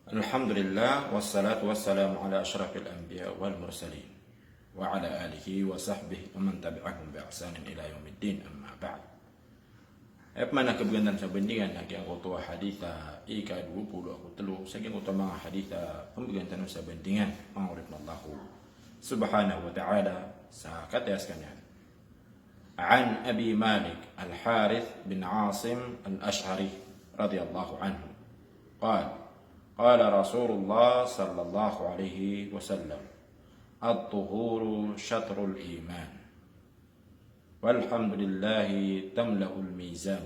Alhamdulillah wassalatu wassalamu ala asyrafil anbiya wal mursalin wa ala alihi wa sahbihi wa man tabi'ahum bi ihsanin ila yaumiddin amma ba'd. Mana kebergantan sabandingan lagi ang kutuwa haditha ika 20 aku telu saging utama haditha pembergantan sabandingan mangurip Allahu subhanahu wa ta'ala sa katayaskanyan. An Abi Malik Al-Harith bin Asim Al-Ash'ari radhiyallahu anhu qala قال رسول الله صلى الله عليه وسلم الطهور شطر الإيمان والحمد لله تملأ الميزان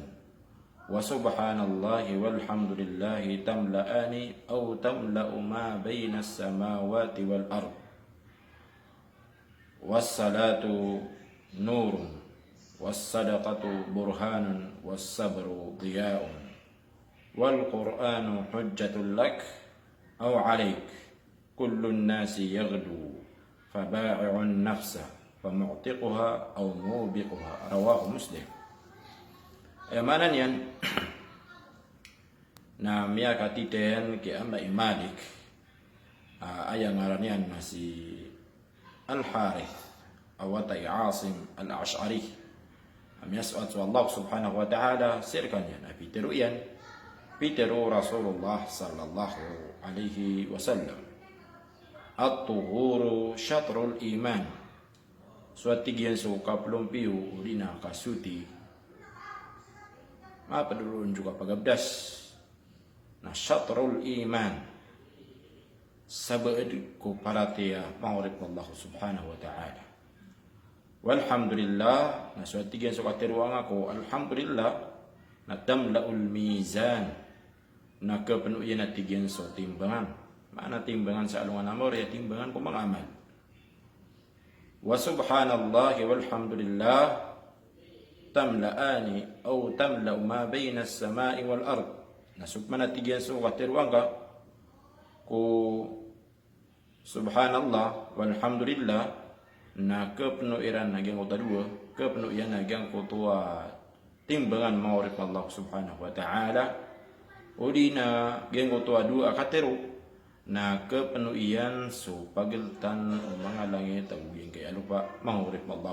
وسبحان الله والحمد لله تملأان أو تملأ ما بين السماوات والأرض والصلاة نور والصدقة برهان والصبر ضياء والقرآن حجة لك أو عليك كل الناس يغدو فبائع النفس فمعتقها أو موبقها رواه مسلم. Mana niyan na miya katiten ki amba Malik aya ngaranian nasi Al-Harith awatay Asim Al-Ash'ari miya suat Allah subhanahu wa ta'ala sirkan yan apiteru yan Piteru Rasulullah sallallahu alaihi wasallam at-tuhuru syatrul iman suatigian suka pelumpiu udina kasuti apa dulu juga pagabdas na syatrul iman sabad ko paratia ma'urif Allah subhanahu wa ta'ala walhamdulillah na suatigian suka teruang ako alhamdulillah na tamla'ul mizan na kepenuhian atigian so timbangan mana timbangan sa alungan amor ya timbangan ko mangamal wa subhanallahi walhamdulillah tamla'ani au tamla'u ma bayna as-sama'i wal ard nasukman atigian so waterwang ka ko subhanallah walhamdulillah na kepenuhian nagiang kota dua kepenuhian nagiang kota timbangan maurif Allah subhanahu wa ta'ala udina gengo tua dua akateru na kepenuhian so pagiltan mga langit ang uyeng kaya lupa mangurip Allah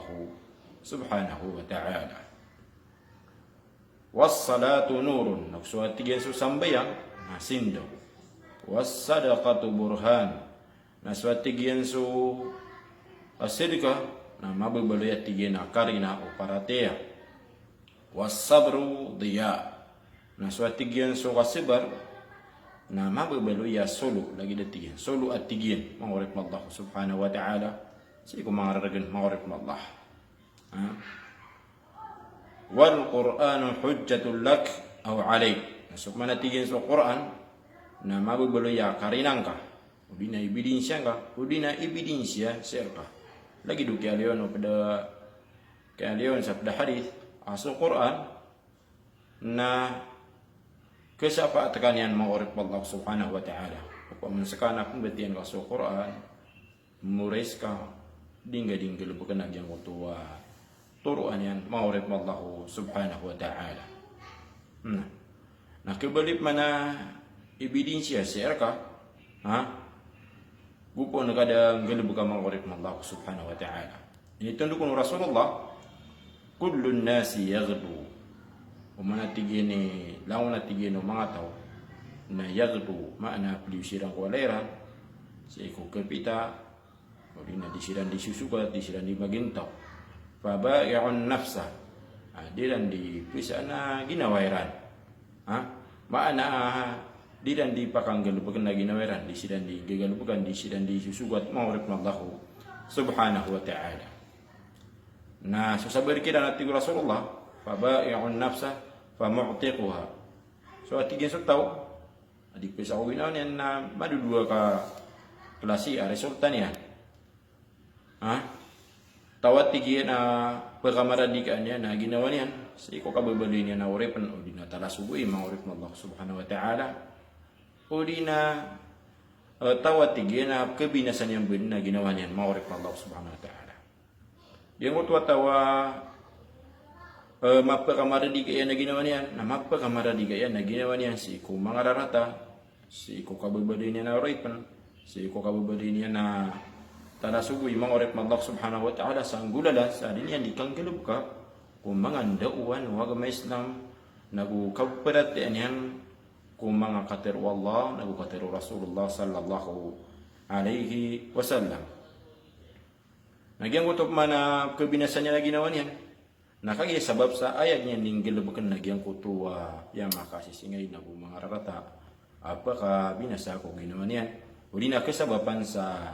subhanahu wa ta'ala wassalatu nurun nagsuatigian so sambayang na sindaw wassadaqatu burhan nasuatigian so asidika na mababaloy atigian na karina o paratea wassabru diya na suatigian so kasibar na mababaluya solo lagi datigian solo atigian mangurip Allah subhanahu wa ta'ala si ko mangaragan mangurip Allah wal qur'anu hujjatul lak aw alayk na sukman atigian so Quran na mababaluya karinangka udina ebidensia ka udina ebidensia serka lagi duki alion pada kalian sabda hadis asul Quran na kesapa tekanian ma'urif Allah subhanahu wa ta'ala upama sakana pembetian ka sa Quran muris ka dingga-dingga lebukan agyang kutuwa turuan yan ma'urif Allah subhanahu wa ta'ala nah kebalip mana ebidensya siya ka gupo na kada galebukan ma'urif Allah subhanahu wa ta'ala ini tundukun Rasulullah kullun nasi yaghdu umanatigini launa tigino mga tao na yagdu maana piliusiran ko alera sa iko kapita o di na disiran disusukat disiran di magintaw pabai'un nafsa diran di pisa na ginawairan maana diran di pakanggalupagan na ginawairan disiran di gagalupagan disiran di susukat ma'urip na Allah subhanahu wa ta'ala na sasabar kita natin Rasulullah pabai'un nafsa famu'tiquha so atigin so tao adik pisa uwinaw niyan na madudua ka klase resulta niya tawat tigin na pagkamaradikan niya na ginawa niyan sa iko kababali niya na uripan o di na talasubuin ma'urip na Allah subhanahu wa ta'ala o di na tawat tigin na kabinasan niyang bin na ginawa niyan ma'urip na Allah subhanahu wa ta'ala yung utwa tawa mapakamaradigayan na ginawa niyan na mapakamaradigayan na ginawa niyan si kung mga rarata si ko kababadi niya na ripan si ko kababadi niya na tada subuy mangorip Allah subhanahu wa ta'ala sa anggulala sa din yan ikang kalub ka kung mga dauan wag may Islam nagukabpadat yan kung mga katiru Allah nagukatiru Rasulullah sallallahu alaihi wasallam. Nagyang utop man na kabinasan niya na ginawa niyan nakagi sabab sa ayat niya ninggil bukan nagyang kutuwa yang makasisingay na mga rarata apakah binasa ko ginawa niyan uli na kasababan sa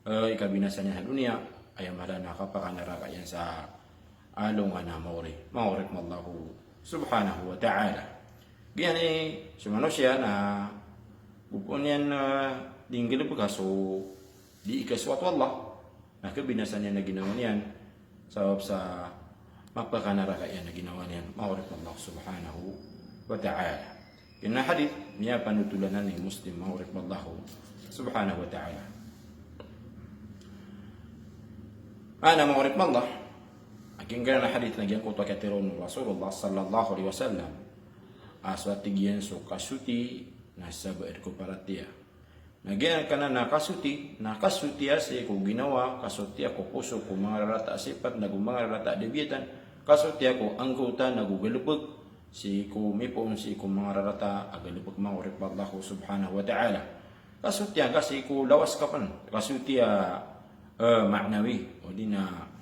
ikabinasan niya sa dunia ay mala nakapakanaraka yan sa alungan na maurip mallahu subhanahu wa ta'ala. Ganyan sumano siya na bukon yan dinggil so di ikaswat wallah na kabinasan niya na ginawa niyan sabab sa mapakanaraka yan na ginawa niyan maurip mallahu subhanahu wa ta'ala. Kina hadith niya panutulanan ni Muslim maurip mallahu subhanahu wa ta'ala. Ana maurip mallah aking gana hadith nagyan ko katirun Rasulullah sallallahu alaihi wasallam aswati giyan so kasuti na sabaid ko paratia nagyan kana nakasuti asi ko ginawa kasuti ako puso ko mga rarata asipat na mga rarata debiatan kasuti ako anggota nagugalupag si ko mipon si ko mga rarata agalupag maurip Allah subhanahu wa ta'ala kasuti kasi ko lawas kapan kasuti maknawi o di na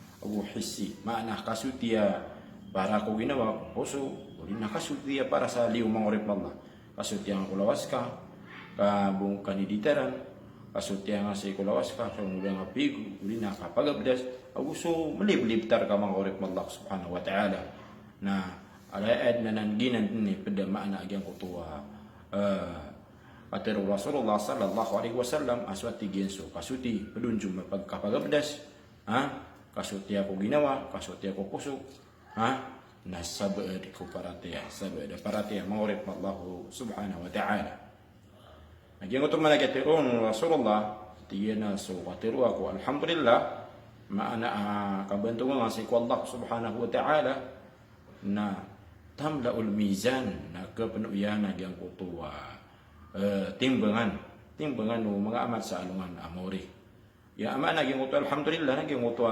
hissi makna kasutia para ko ginawa puso o di na kasutia para sa liw mangorip Allah kasutia nga kulawas ka kabung kaniditaran kasutia nga sa kulawas ka sa mula nga pigo o di na kapagabdas aguso malib-libtar ka mangorip Allah subhanahu wa ta'ala na alaad na nanginan ni pada makna agyang kutuwa Katiru Rasulullah sallallahu alaihi wasallam aswati genso kasuti pedunjum mapagkapagabdas kasuti ako ginawa kasuti ako puso nasabad ko paratia sabad paratia maurip Allah subhanahu wa ta'ala. Nagyang utom malagatirun Rasulullah tiyana so katiru ako alhamdulillah maana kabantungan nga si Allah subhanahu wa ta'ala na tamlaul mizan na kapenuyan nagyang kutuwa timbangan no mga amat sa alungan amori ya ama naging uto alhamdulillah naging uto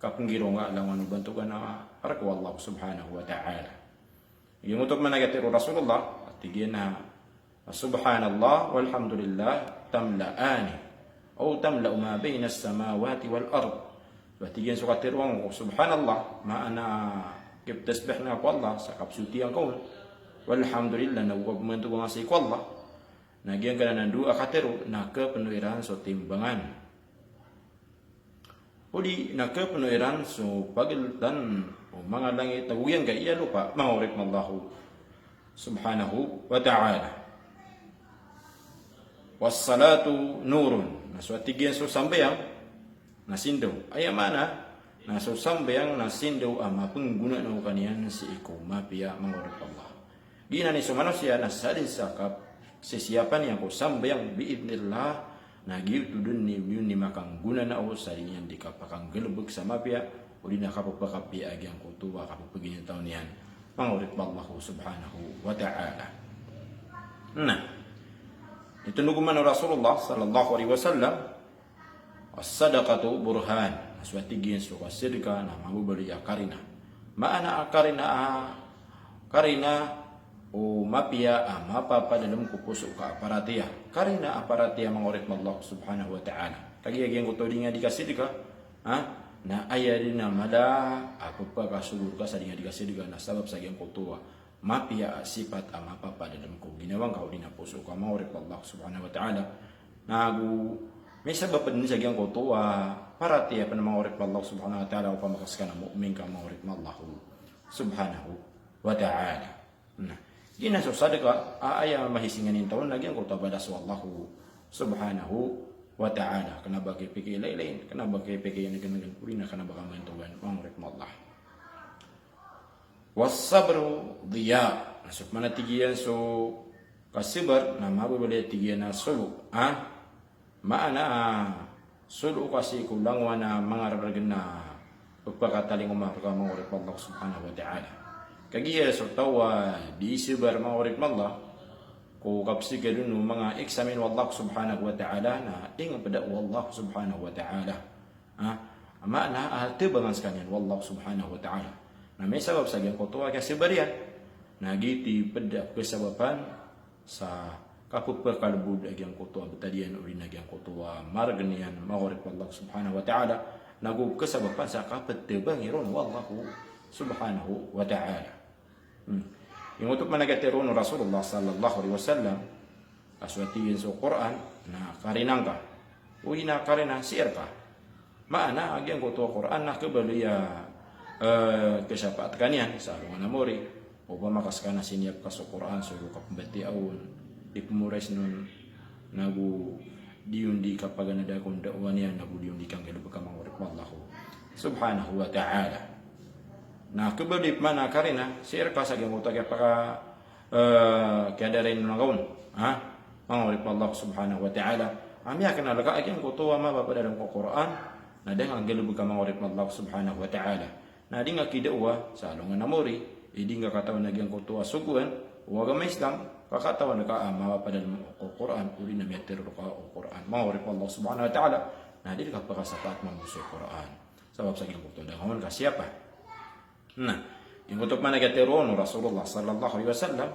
kapunggiro nga lang ano bantugan na para ko Allah subhanahu wa ta'ala yung uto man nagatiru Rasulullah at tigyan na subhanallah walhamdulillah tamlaani o tamla ma bayna as-samawati wal ard wa tigyan so katiruang subhanallah maana kip tasbih na ko Allah sa kapsutian ko walhamdulillah na wag man tuwa sa ko Allah nagyan ka na ng dua katiru na kapenuiran so timbangan. Uli na kapenuiran so pagiltan o mga langit na huyan ka iya lupa maurip mallahu subhanahu wa ta'ala. Wassalatu nurun na so atigyan so sambayang na sindaw. Ayamana na so sambayang na sindaw ama pengguna na kaniyan si iko mapia maurip Allah. Gina ni so manusia na sadin sakap sesiapan yang ko sambayang biidnillah nagi tudun ni yun ni makang guna na o sa rinyan di kapakang gelubog sa mapya o di nakapagpakapi agi ang kutuwa kapagpagin yung taon niyan mangurit Allah subhanahu wa ta'ala. Ito nuguman ng Rasulullah sallallahu alaihi wasallam as-sadaqatu burhan aswatigin so kasidka na mabubali akarina maana karina o mapia mapapa dalam kupuso ka aparatia karina aparatia mangorit Allah subhanahu wa ta'ala kagiagyan ko to di nga dikasih ka na aya din na mala ako pa kasulur ka sa di nga dikasih ka na sabab sa gyang kutuwa mapia sifat mapapa dalam ko ginawang ka o di na puso ka mangorit Allah subhanahu wa ta'ala nagu may sabab din sa gyang kutuwa paratia pa na mangorit Allah subhanahu wa ta'ala o pamakas ka na mu'min ka mangorit Allah subhanahu wa ta'ala. Gina so sadaka aya mahisingan in taon lagi ko tabadas wallahu subhanahu wa ta'ala kana bagay piki lain kana bagay piki yang ganang purina kana baka mantugan mangrek Allah was sabru diya nasuk mana tigian so kasibar na mabubali tigian na sulu maana sulu kasi kulang wana mga raragan na pagpakataling umarga mangrek Allah subhanahu wa ta'ala kagiya so tawa di isibar maurip Allah ko kapsi gadunu mga eksamin wallah subhanahu wa ta'ala na inga pada wallah subhanahu wa ta'ala. Makna tebangan sekalian wallah subhanahu wa ta'ala. Na may sabab sa gyang kutuwa kasi barian. Nagiti pada kesababan sa kapupkalbud agyang kutuwa betadian ulin agyang kutuwa marganian mahorip wallah subhanahu wa ta'ala. Nagu kesababan sa kapattebangiron wallahu subhanahu wa ta'ala. Yung untuk managatirun Rasulullah sallallahu alaihi wasallam aswatiin sa Quran na karinangka uina karina siirka maana agyang kutuwa Quran na kebaliya kesapat kanian sa alungan namori o pamakas ka na siniap ka sa Quran suruh ka pembatiaon ipumurais nun nagu diundi kapag nadakong dawan yan nagu diundi kang galubag kamang wallahu subhanahu wa ta'ala. Nah kebalik mana karina siirka sa gyang kutuwa kapag kiadarin nangawon mangurip Allah subhanahu wa ta'ala amya kana laga agyang kutuwa mababa dalam Quran na dengan galubag kamang mangurip Allah subhanahu wa ta'ala. Na di nga kidawa sa alungan namori idi nga katawan nagyang kutuwa suguan waga may Islam kakatawan na ka mababa dalam Quran uri na miyatir ka Quran mangurip Allah subhanahu wa ta'ala na di ka pakasapat mamuso Quran sabab sa gyang kutuwa dangon ka siapa. Nah, yung untuk mana katiron Rasulullah sallallahu alaihi wasallam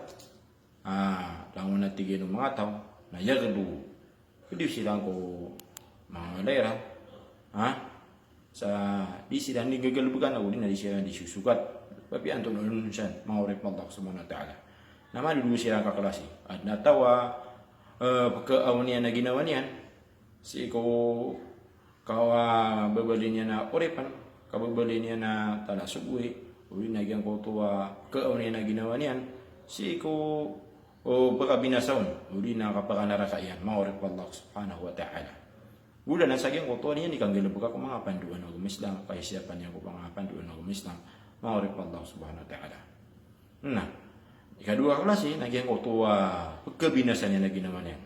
langon na tigin ng mga tao na yagdu kudi silang ko mga daerah sa di silang ni gagalubugan na uli na di silang disusugat papi anton ulun siyan mangurip Allah subhanahu wa ta'ala na malulu silang kaklasi at natawa pagkaawanian na ginawa niyan si ko kawa babali niya na uripan kababali niya na talasugwi uli na gyang kutuwa kaawanian na ginawa niyan si ko pagkabinasaon uli na kapakanarakayan mangurip Allah subhanahu wa ta'ala. Gula na sa gyang kutuwa niyan ikang gilabag ako mga panduan ng Islam kaya siya pa niya ko mga panduan ng Islam mangurip Allah subhanahu wa ta'ala. Nah, ikadua klase na gyang kutuwa pagkabinasan niya na ginawa niyan.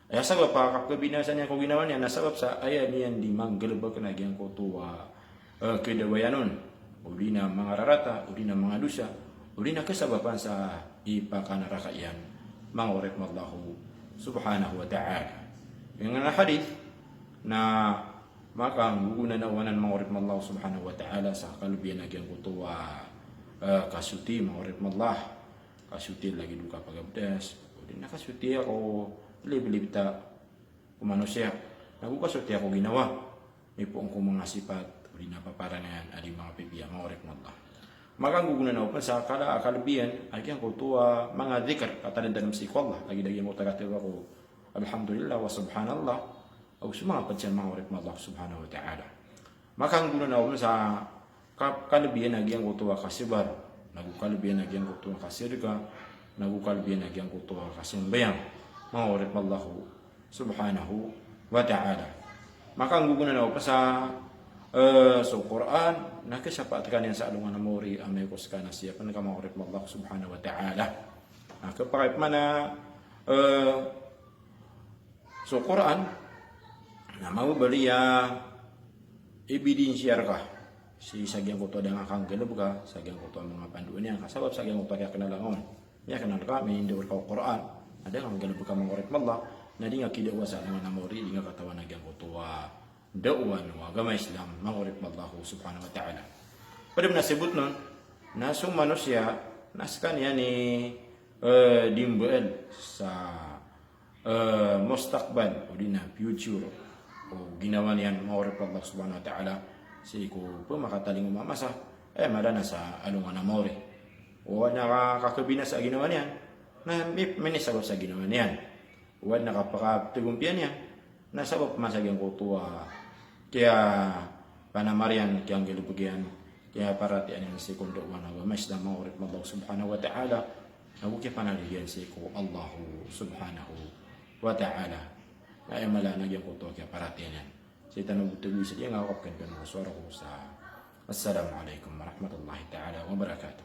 Ay sabab pa pagkabinasan niya ko ginawa niyan na sabab sa ayan niyan di manggalabag na gyang kutuwa kedawayanon uli na mga rarata, uli na mga dusa, uli na kasababan sa ipakanarakayan mangurip Allah subhanahu wa ta'ala. Yung nga hadith na makang gugunan na wanan mangurip Allah subhanahu wa ta'ala sa kalubian na gyang kutuwa kasuti mangurip Allah kasuti lagi duka pagabdas uli na kasuti ako bilib-bilib ta kumanusia nagukasuti ako ginawa may po ang mga sifat uli na paparangan ali mga pipiya mangurip Allah. Makang gugunan na upan sa kalabian agyang kutuwa mga dhikr katanan si Allah lagi-lagi mo tagatiwa ko alhamdulillah wa subhanallah o sumapad siya mangurip Allah subhanahu wa ta'ala. Makang gugunan na upan sa kalabian agyang kutuwa kasibar nagukalabian agyang kutuwa kasirga nagukalabian agyang kutuwa kasimbayang mangurip Allah subhanahu wa ta'ala. Makang gugunan na upan sa so Quran nakasapat kanian sa alungan namori amay ko sa siya pa nakamangurip Allah subhanahu wa ta'ala. Kapag mana so Quran na mababaliya ebidensya ka si sagyang kuto dengan kang gelab ka sagyang kuto mga panduan niya kasabab sagyang kuto kaya kanalangon niya kanal ka may hindi ka Quran ada kang gelab ka mangurip Allah na di nga kidawa sa alungan namori di nga katawan nagyang kuto dawan wa agama Islam mangurip Allah subhanahu wa ta'ala. Pada nasibut nun na sung manusia naskan yan ni dimbel sa mustaqbal o di na future o ginawa niyan mangurip Allah subhanahu wa ta'ala si ko pumakataling umamasa marana sa alungan namori o nakakabina sa ginawa niyan na may sabab sa ginawa niyan o nakapakatugumpian niyan na sabab masagyang kutuwa kaya panamarian kaya ang gilubugyan kaya paratian yang si kundo wana wa masda mangurip Allah subhanahu wa ta'ala nabuki panaligan si ko Allah subhanahu wa ta'ala na mala nagyang kuto kaya paratian yan sa itanong butuloy sa diya nga kapkan ka ng suara ko sa assalamualaikum warahmatullahi ta'ala wabarakatuh.